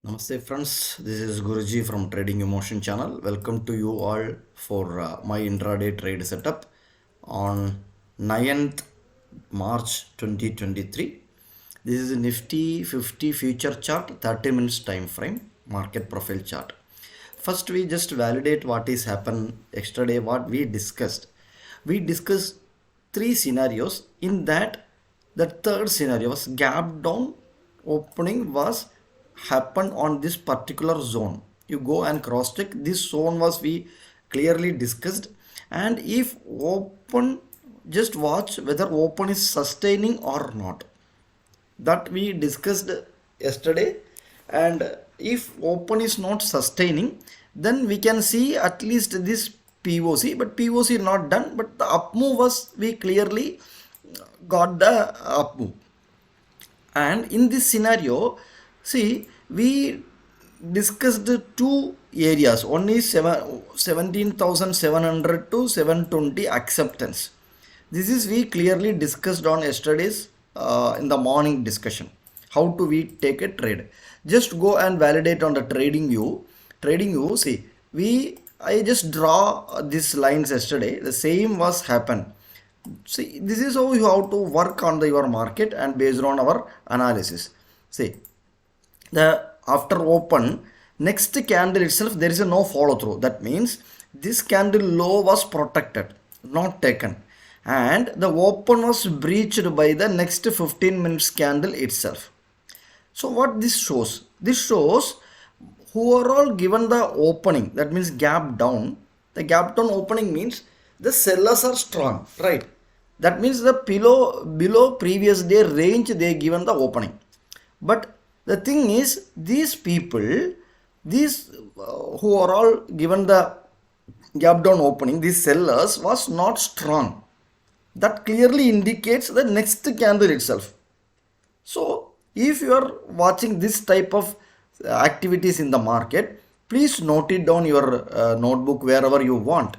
Namaste friends, this is Guruji from Trading Emotion channel. Welcome to you all for my intraday trade setup on 9th March 2023. This is a Nifty 50 future chart, 30 minutes time frame, market profile chart. First we just validate what is happened yesterday, what we discussed. We discussed three scenarios. In that, the third scenario was gap down opening was happened on this particular zone. You go and cross check this zone was we clearly discussed, and if open, just watch whether open is sustaining or not, that we discussed yesterday. And if open is not sustaining, then we can see at least this POC, but POC not done, but the up move was we clearly got the up move. And in this scenario, see, we discussed two areas. One is 17,700 to 720 acceptance. This is we clearly discussed on yesterday's in the morning discussion. How do we take a trade? Just go and validate on the trading view. Trading view, see, I just draw these lines yesterday. The same was happened. See, this is how you have to work on your market and based on our analysis. See, the after open, next candle itself there is a no follow through. That means this candle low was protected, not taken, and the open was breached by the next 15 minutes candle itself. So what this shows? This shows who are all given the opening, that means gap down. The gap down opening means the sellers are strong, right? That means the below previous day range they given the opening. But the thing is, these people, these who are all given the gap down opening, these sellers was not strong. That clearly indicates the next candle itself. So if you are watching this type of activities in the market, please note it down your notebook wherever you want.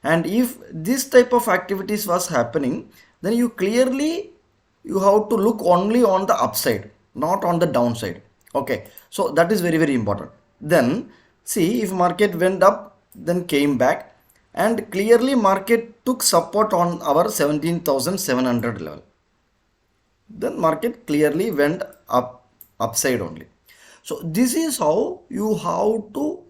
And if this type of activities was happening, then you have to look only on the upside, not on the downside. Okay, so that is very important. Then see, if market went up, then came back, and clearly market took support on our 17,700 level. Then market clearly went upside only. So this is how you have to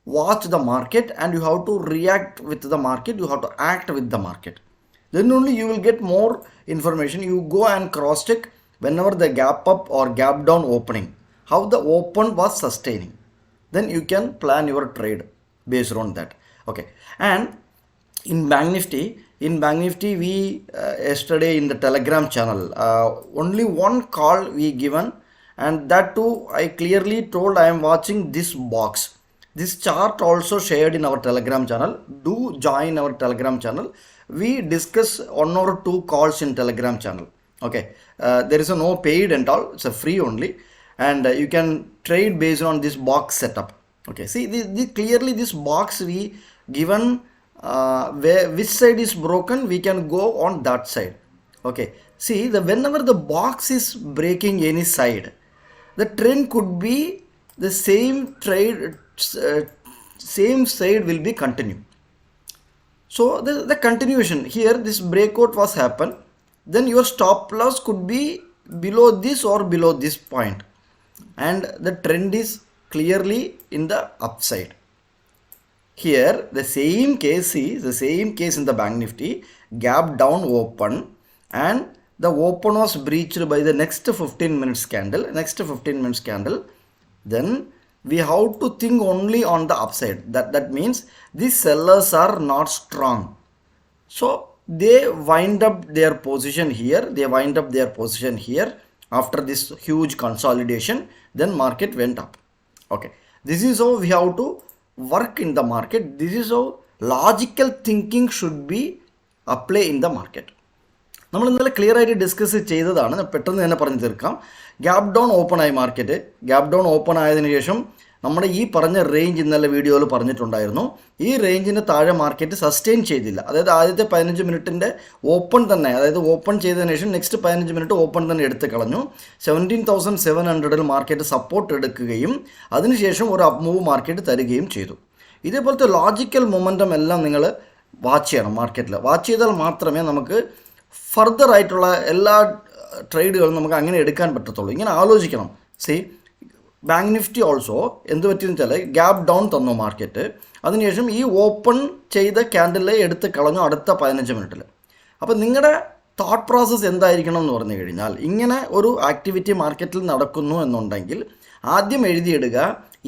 watch the market, and you have to react with the market, you have to act with the market. Then only you will get more information. You go and cross check whenever the gap up or gap down opening, how the open was sustaining. Then you can plan your trade based on that. Okay, and in Bank Nifty, we yesterday in the Telegram channel, only one call we given, and that too I clearly told I am watching this box. This chart also shared in our Telegram channel. Do join our Telegram channel. We discuss one or two calls in Telegram channel. Okay, there is no paid and all. It's a free only, and you can trade based on this box setup. Okay, see, clearly this box we given which side is broken, we can go on that side. Okay, see, whenever the box is breaking any side, the trend could be the same trade, same side will be continued. So the continuation here, this breakout was happen, then your stop loss could be below this or below this point, and the trend is clearly in the upside. Here the same case is the same case in the Bank Nifty, gap down open, and the open was breached by the next 15 minutes candle. Then we have to think only on the upside. That means these sellers are not strong, so they wind up their position here, after this huge consolidation. Then market went up. Okay, this is how we have to work in the market. This is how logical thinking should be apply in the market. നമ്മൾ ഇന്നലെ clear ആയിട്ട് discuss ചെയ്തതാണ്. പെട്ടെന്ന് തന്നെ പറഞ്ഞു തീർക്കാം. Gap down open ആയി market. Gap down open ആയതിനു ശേഷം നമ്മുടെ ഈ പറഞ്ഞ റേഞ്ച് ഇന്നലെ വീഡിയോയിൽ പറഞ്ഞിട്ടുണ്ടായിരുന്നു. ഈ റേഞ്ചിന് താഴെ മാർക്കറ്റ് സസ്റ്റെയിൻ ചെയ്തില്ല. അതായത് ആദ്യത്തെ 15 മിനിറ്റിൻ്റെ ഓപ്പൺ തന്നെ, അതായത് ഓപ്പൺ ചെയ്തതിനു ശേഷം നെക്സ്റ്റ് 15 മിനിറ്റ് ഓപ്പൺ തന്നെ എടുത്ത് കളഞ്ഞു. 17,700 മാർക്കറ്റ് സപ്പോർട്ട് എടുക്കുകയും അതിനുശേഷം ഒരു അപ്പ് മൂവ് മാർക്കറ്റ് തരികയും ചെയ്തു. ഇതേപോലത്തെ ലോജിക്കൽ മൊമെൻറ്റം എല്ലാം നിങ്ങൾ വാച്ച് ചെയ്യണം. മാർക്കറ്റിൽ വാച്ച് ചെയ്താൽ മാത്രമേ നമുക്ക് ഫർദർ ആയിട്ടുള്ള എല്ലാ ട്രേഡുകളും നമുക്ക് അങ്ങനെ എടുക്കാൻ പറ്റത്തുള്ളൂ. ഇങ്ങനെ ആലോചിക്കണം. സി ബാങ്ക് നിഫ്റ്റി ഓൾസോ എന്ത് പറ്റിയെന്ന് വെച്ചാൽ ഗ്യാപ്പ് ഡൗൺ തന്നു മാർക്കറ്റ്. അതിനുശേഷം ഈ ഓപ്പൺ ചെയ്ത ക്യാൻഡിലെ എടുത്ത് കളഞ്ഞു അടുത്ത 15 മിനിറ്റിൽ. അപ്പോൾ നിങ്ങളുടെ തോട്ട് പ്രോസസ്സ് എന്തായിരിക്കണം എന്ന് പറഞ്ഞു കഴിഞ്ഞാൽ, ഇങ്ങനെ ഒരു ആക്ടിവിറ്റി മാർക്കറ്റിൽ നടക്കുന്നു എന്നുണ്ടെങ്കിൽ ആദ്യം എഴുതിയിടുക,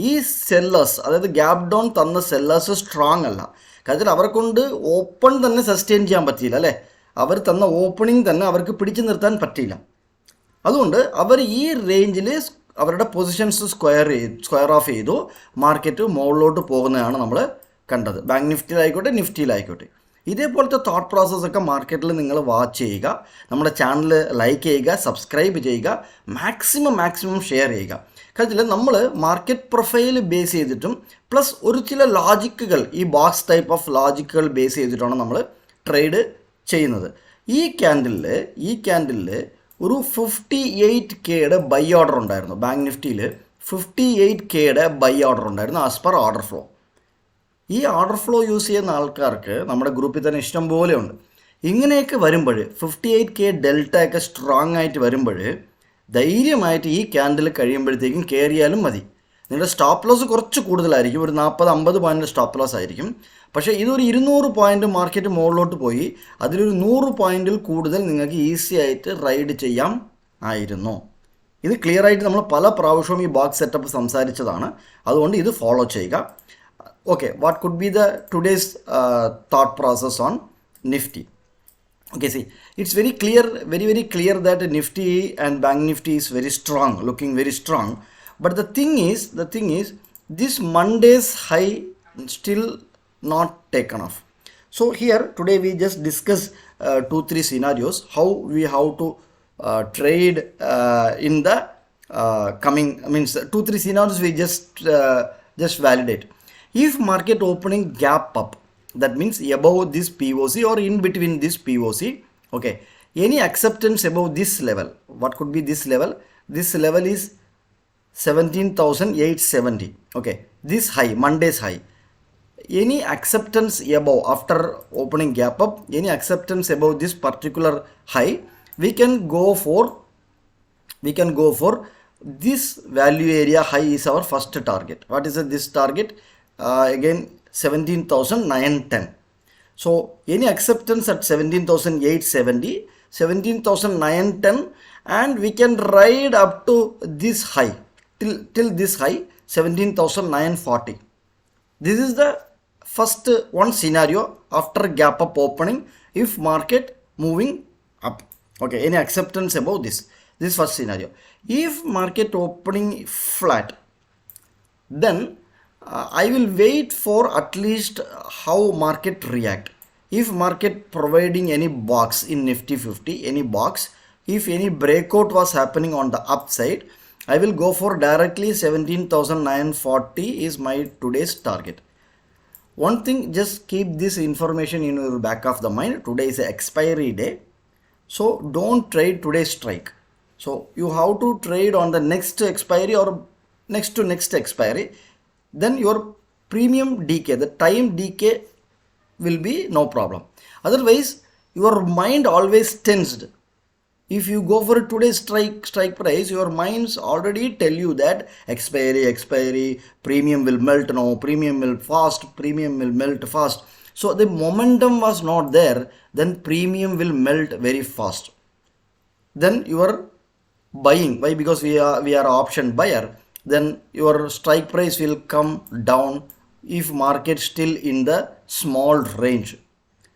ഈ സെല്ലേഴ്സ്, അതായത് ഗ്യാപ്പ് ഡൗൺ തന്ന സെല്ലേഴ്സ് സ്ട്രോങ് അല്ല. കാരണം അവരെ കൊണ്ട് ഓപ്പൺ തന്നെ സസ്റ്റെയിൻ ചെയ്യാൻ പറ്റിയില്ല അല്ലേ. അവർ തന്ന ഓപ്പണിംഗ് തന്നെ അവർക്ക് പിടിച്ചു നിർത്താൻ പറ്റിയില്ല. അതുകൊണ്ട് അവർ ഈ റേഞ്ചിൽ അവരുടെ പൊസിഷൻസ് സ്ക്വയർ ഓഫ് ചെയ്തു മാർക്കറ്റ് മുകളിലോട്ട് പോകുന്നതാണ് നമ്മൾ കണ്ടത്. ബാങ്ക് നിഫ്റ്റിയിലായിക്കോട്ടെ നിഫ്റ്റിയിലായിക്കോട്ടെ. ഇതേപോലത്തെ തോട്ട് പ്രോസസ്സൊക്കെ മാർക്കറ്റിൽ നിങ്ങൾ വാച്ച് ചെയ്യുക. നമ്മുടെ ചാനൽ ലൈക്ക് ചെയ്യുക, സബ്സ്ക്രൈബ് ചെയ്യുക, മാക്സിമം ഷെയർ ചെയ്യുക. കാരണം നമ്മൾ മാർക്കറ്റ് പ്രൊഫൈൽ ബേസ് ചെയ്തിട്ടും പ്ലസ് ഒരു ചില ലോജിക്കുകൾ, ഈ ബോക്സ് ടൈപ്പ് ഓഫ് ലോജിക്കുകൾ ബേസ് ചെയ്തിട്ടാണ് നമ്മൾ ട്രേഡ് ചെയ്യുന്നത്. ഈ ക്യാൻഡിലിൽ ഒരു 58Kയുടെ ബൈ ഓർഡർ ഉണ്ടായിരുന്നു. ബാങ്ക് നിഫ്റ്റിയിൽ 58Kയുടെ ബൈ ഓർഡർ ഉണ്ടായിരുന്നു ആസ് പെർ ഓർഡർ ഫ്ലോ. ഈ ഓർഡർ ഫ്ലോ യൂസ് ചെയ്യുന്ന ആൾക്കാർക്ക് നമ്മുടെ ഗ്രൂപ്പിൽ തന്നെ ഇഷ്ടം പോലെ ഉണ്ട്. ഇങ്ങനെയൊക്കെ വരുമ്പോൾ 58K ഡെൽറ്റ ഒക്കെ സ്ട്രോങ് ആയിട്ട് വരുമ്പോൾ ധൈര്യമായിട്ട് ഈ ക്യാൻഡിൽ കഴിയുമ്പോഴത്തേക്കും കയറിയാലും മതി. നിങ്ങളുടെ സ്റ്റോപ്പ് ലോസ് കുറച്ച് കൂടുതലായിരിക്കും, ഒരു 40-50 പോയിൻ്റ് സ്റ്റോപ്പ് ലോസ് ആയിരിക്കും. പക്ഷേ ഇതൊരു 200 പോയിൻ്റ് മാർക്കറ്റ് മുകളിലോട്ട് പോയി അതിലൊരു 100 പോയിൻറ്റിൽ കൂടുതൽ നിങ്ങൾക്ക് ഈസി ആയിട്ട് റൈഡ് ചെയ്യാം ആയിരുന്നു. ഇത് ക്ലിയർ ആയിട്ട് നമ്മൾ പല പ്രാവശ്യവും ഈ ബോക്സ് സെറ്റപ്പ് സംസാരിച്ചതാണ്. അതുകൊണ്ട് ഇത് ഫോളോ ചെയ്യുക. Okay, what could be the today's thought process on Nifty? Okay, see, it's very clear that Nifty and Bank Nifty is very strong, looking very strong. But the thing is, this Monday's high still not taken off. So here today we just discuss 2-3 scenarios how we have to trade in the coming. I mean, 2-3 scenarios we just validate. If market opening gap up, that means above this POC or in between this POC, okay, any acceptance above this level. What could be this level? This level is 17,870. okay, this high, Monday's high. Any acceptance above, after opening gap up, any acceptance above this particular high, we can go for this value area. High is our first target. What is this target? Again 17,910. So any acceptance at 17,870, 17,910, and we can ride up to this high, till this high 17,940. This is the first one scenario after gap up opening, if market moving up. Okay, any acceptance above this first scenario. If market opening flat, then I will wait for at least how market react. If market providing any box in Nifty 50, any box, if any breakout was happening on the upside, I will go for directly 17,940 is my today's target. One thing, just keep this information in your back of the mind. Today is expiry day, so don't trade today's strike. So you have to trade on the next expiry or next to next expiry. Then your premium decay, the time decay will be no problem. Otherwise your mind always tensed. If you go for today's strike price, your minds already tell you that expiry, premium will melt, no, premium will melt fast. So the momentum was not there, then premium will melt very fast. Then you are buying. Why? Because we are option buyer. Then your strike price will come down if market still in the small range.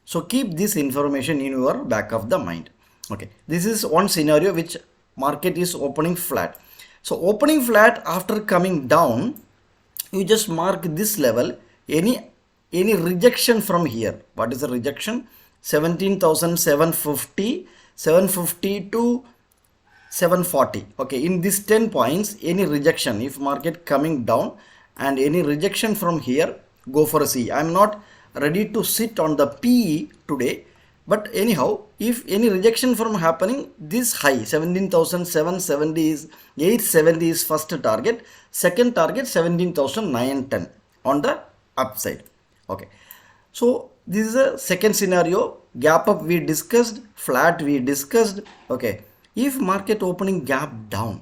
So keep this information in your back of the mind. Okay, this is one scenario which market is opening flat. So opening flat, after coming down, you just mark this level. Any rejection from here. What is the rejection? 17,750 to 740. Okay, in this 10 points, any rejection, if market coming down and any rejection from here, go for a C. I am not ready to sit on the PE today, but anyhow, if any rejection from happening, this high 17,770 is 870 is first target, second target 17,910 on the upside. Okay, so this is a second scenario. Gap up we discussed, flat we discussed. Okay, if market opening gap down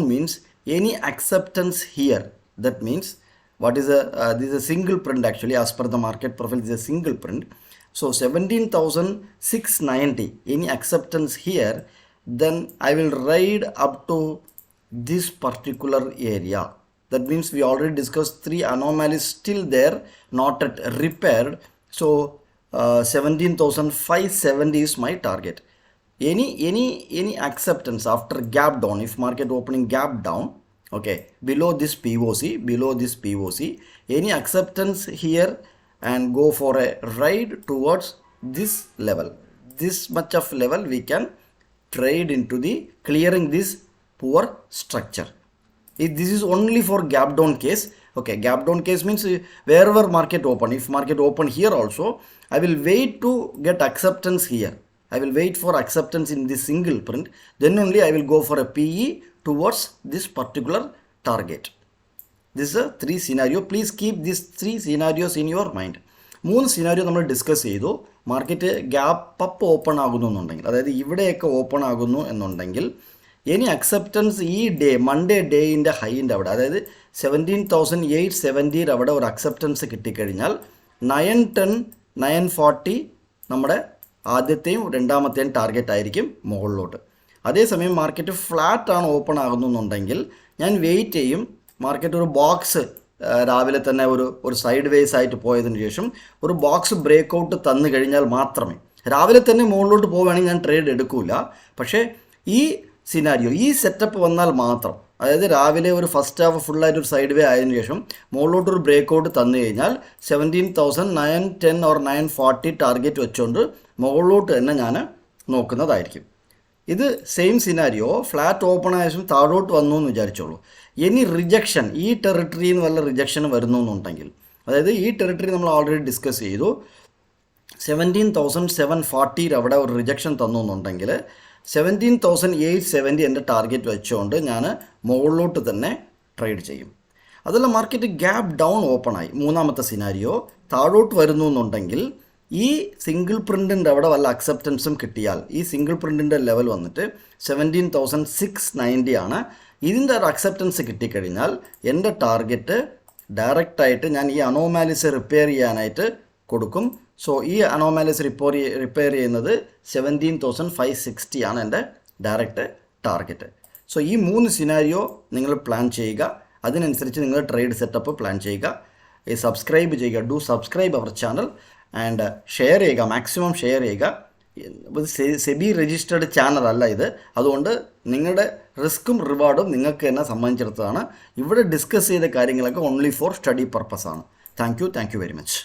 means any acceptance here. That means what is a this is a single print actually, as per the market profile, this is a single print. So 17,690 any acceptance here, then I will ride up to this particular area. That means we already discussed three anomalies still there, not yet repaired. So 17,570 is my target. Any acceptance after gap down, if market opening gap down, okay, below this POC, any acceptance here and go for a ride towards this level. This much of level we can trade into the clearing this poor structure. If this is only for gap down case, okay, gap down case means wherever market open, if market open here also, I will wait to get acceptance here. I will wait for acceptance in this single print, then only I will go for a PE towards this particular target. This is a three scenario. Please keep these three scenarios in your mind. മൂന്ന് scenario നമ്മൾ discuss ചെയ്തു. Market gap up open ആകുന്നു എന്നുണ്ടെങ്കിൽ, അതായത് ഇവിടെയൊക്കെ open ആകുന്നു എന്നുണ്ടെങ്കിൽ ഇനി അക്സെപ്റ്റൻസ് ഈ ഡേ മൺഡേ ഡേയിൻ്റെ ഹൈൻ്റെ അവിടെ, അതായത് 17,870 അവിടെ ഒരു അക്സെപ്റ്റൻസ് കിട്ടിക്കഴിഞ്ഞാൽ 910 940 നമ്മുടെ ആദ്യത്തെയും രണ്ടാമത്തെയും ടാർഗറ്റ് ആയിരിക്കും മുകളിലോട്ട്. അതേസമയം മാർക്കറ്റ് ഫ്ലാറ്റ് ആണ് ഓപ്പൺ ആകുന്നുണ്ടെങ്കിൽ ഞാൻ വെയിറ്റ് ചെയ്യും. മാർക്കറ്റ് ഒരു ബോക്സ് രാവിലെ തന്നെ ഒരു സൈഡ് വേസ് ആയിട്ട് പോയതിനു ശേഷം ഒരു ബോക്സ് ബ്രേക്ക് തന്നു കഴിഞ്ഞാൽ മാത്രമേ, രാവിലെ തന്നെ മുകളിലോട്ട് പോവുകയാണെങ്കിൽ ഞാൻ ട്രേഡ് എടുക്കില്ല. പക്ഷേ ഈ സിനാരിയോ, ഈ സെറ്റപ്പ് വന്നാൽ മാത്രം, അതായത് രാവിലെ ഒരു ഫസ്റ്റ് ഹാഫ് ഫുള്ളായിട്ട് ഒരു സൈഡ് വേ ആയതിനു ശേഷം മുകളിലോട്ടൊരു ബ്രേക്ക് തന്നു കഴിഞ്ഞാൽ 17,910 ഓർ 940 ടാർഗറ്റ് വെച്ചുകൊണ്ട് മുകളിലോട്ട് തന്നെ ഞാൻ നോക്കുന്നതായിരിക്കും. ഇത് സെയിം സിനാരിയോ ഫ്ലാറ്റ് ഓപ്പൺ ആയ ശേഷം താഴോട്ട് വന്നു എന്ന് വിചാരിച്ചോളൂ. ഇനി റിജക്ഷൻ, ഈ ടെറിട്ടറിയിൽ നിന്ന് വല്ല റിജക്ഷൻ വരുന്നു എന്നുണ്ടെങ്കിൽ, അതായത് ഈ ടെറിട്ടറി നമ്മൾ ഓൾറെഡി ഡിസ്കസ് ചെയ്തു, 17,740 അവിടെ ഒരു റിജക്ഷൻ തന്നു എന്നുണ്ടെങ്കിൽ 17,870 എൻ്റെ ടാർഗറ്റ് വെച്ചുകൊണ്ട് ഞാൻ മുകളിലോട്ട് തന്നെ ട്രേഡ് ചെയ്യും. അതല്ല മാർക്കറ്റ് ഗ്യാപ്പ് ഡൗൺ ഓപ്പൺ ആയി, മൂന്നാമത്തെ സിനാരിയോ താഴോട്ട് വരുന്നു എന്നുണ്ടെങ്കിൽ ഈ സിംഗിൾ പ്രിൻറ്റിൻ്റെ അവിടെ വല്ല അക്സെപ്റ്റൻസും കിട്ടിയാൽ, ഈ സിംഗിൾ പ്രിൻറ്റിൻ്റെ ലെവൽ വന്നിട്ട് 17,690 ആണ്. ഇതിൻ്റെ ഒരു അക്സെപ്റ്റൻസ് കിട്ടിക്കഴിഞ്ഞാൽ എൻ്റെ ടാർഗറ്റ് ഡയറക്റ്റായിട്ട് ഞാൻ ഈ അനോമാലിസ് റിപ്പയർ ചെയ്യാനായിട്ട് കൊടുക്കും. സോ ഈ അനോമാലിസ് റിപ്പയർ ചെയ്യുന്നത് 17,560 ആണ് എൻ്റെ ഡയറക്റ്റ് ടാർഗറ്റ്. സോ ഈ മൂന്ന് സിനാരിയോ നിങ്ങൾ പ്ലാൻ ചെയ്യുക, അതിനനുസരിച്ച് നിങ്ങൾ ട്രേഡ് സെറ്റപ്പ് പ്ലാൻ ചെയ്യുക. സബ്സ്ക്രൈബ് ചെയ്യുക, do subscribe our channel and share ചെയ്യുക, മാക്സിമം ഷെയർ ചെയ്യുക. സെബി രജിസ്റ്റേർഡ് ചാനൽ അല്ല ഇത്, അതുകൊണ്ട് നിങ്ങളുടെ റിസ്ക്കും റിവാർഡും നിങ്ങൾക്ക് തന്നെ സംബന്ധിച്ചിടത്താണ്. ഇവിടെ ഡിസ്കസ് ചെയ്ത കാര്യങ്ങളൊക്കെ ഓൺലി ഫോർ സ്റ്റഡി പർപ്പസ് ആണ്. Thank you very much.